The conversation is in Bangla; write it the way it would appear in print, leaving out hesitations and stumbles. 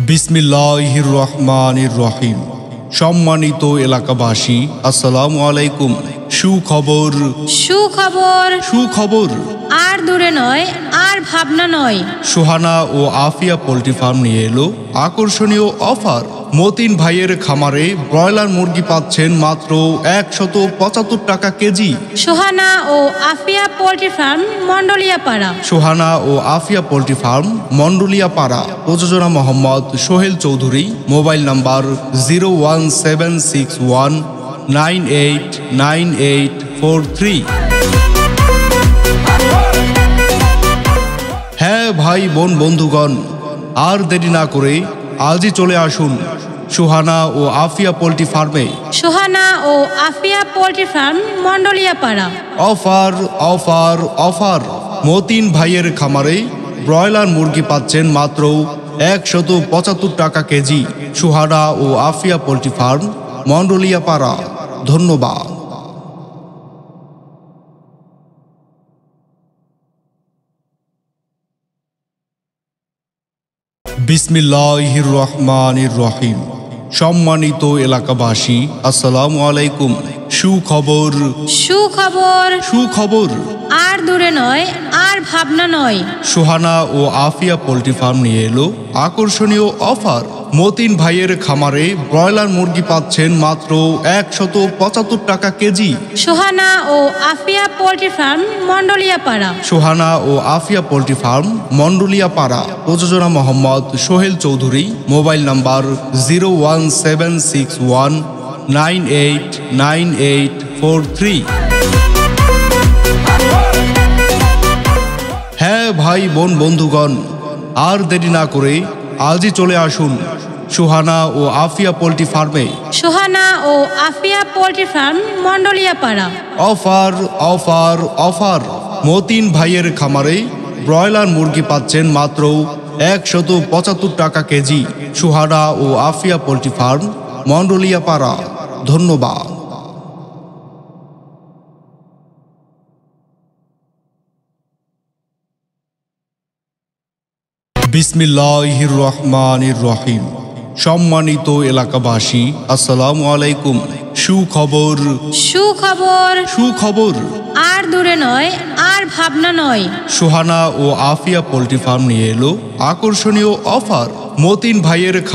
বিসমিল্লাহির রহমানির রহিম। সম্মানিত এলাকাবাসী, আসসালামু আলাইকুম। সুখবর সুখবর সুখবর আর দূরে নয়, আর ভাবনা নয়। সোহানা ও আফিয়া পোল্ট্রি ফার্ম নিয়ে এলো আকর্ষণীয় অফার। মতিন ভাইয়ের খামারে ব্রয়লার মুরগি পাচ্ছেন মাত্র ১৭৫ টাকা কেজি। সোহানা ও আফিয়া পোল্ট্রি ফার্ম, মন্ডলিয়াপাড়া। সোহানা ও আফিয়া পোল্ট্রি ফার্ম, মন্ডলিয়াপাড়া। প্রযোজনা মোহাম্মদ সোহেল চৌধুরী। Mobile number 01761989843। হ্যাঁ ভাই বোন বন্ধুগণ, আর দেরি না করে আজই চলে আসুন সোহানা ও আফিয়া পোল্ট্রি ফার্মে। সোহানা ও Afia poultry farm, Mondoliapara. Offer offer offer! Matin ভাইয়ের খামারে ব্রয়লার মুরগি পাচ্ছেন মাত্র ১৭৫ টাকা কেজি। সোহানা ও আফিয়া পোল্ট্রি ফার্ম, মন্ডলিয়াপাড়া। ধন্যবাদ। বিসমিল্লাহির রহমানির রহিম। সম্মানিত এলাকাবাসী, আসসালামু আলাইকুম। সুখবর সুখবর সুখবর আর দূরে নয়, আর ভাবনা নয়। সোহানা ও আফিয়া পোল্ট্রি ফার্ম নিয়ে এলো আকর্ষণীয় অফার। মতিন ভাইয়ের খামারে ব্রয়লার মুরগি পাচ্ছেন মাত্র ১৭৫ টাকা কেজি। সোহানা ও আফিয়া পোল্ট্রি ফার্ম, মন্ডলিয়াপাড়া। সোহানা ও আফিয়া পোল্ট্রি ফার্ম, মন্ডলিয়াপাড়া। প্রযোজনা মোহাম্মদ সোহেল চৌধুরী। Mobile number 01761989843। হ্যাঁ ভাই বোন বন্ধুগণ, আর দেরি না করে আজই চলে আসুন সোহানা ও আফিয়া পোল্ট্রি ফার্মে। সোহানা ও Afia poultry farm, Mondoliapara. Offer offer offer! Matin ভাইয়ের খামারে ব্রয়লার মুরগি পাচ্ছেন মাত্র ১৭৫ টাকা কেজি। সোহানা ও আফিয়া পোল্ট্রি ফার্ম, মন্ডলিয়াপাড়া। ধন্যবাদ। বিসমিল্লাহির রহমানির রহিম। সম্মানিত এলাকাবাসী, আসসালামু আলাইকুম। সুখবর সুখবর সুখবর আর দূরে নয়, আর ভাবনা নয়। সোহানা ও আফিয়া পোল্ট্রি ফার্ম নিয়ে এলো আকর্ষণীয় অফার। মতিন ভাইয়ের খামার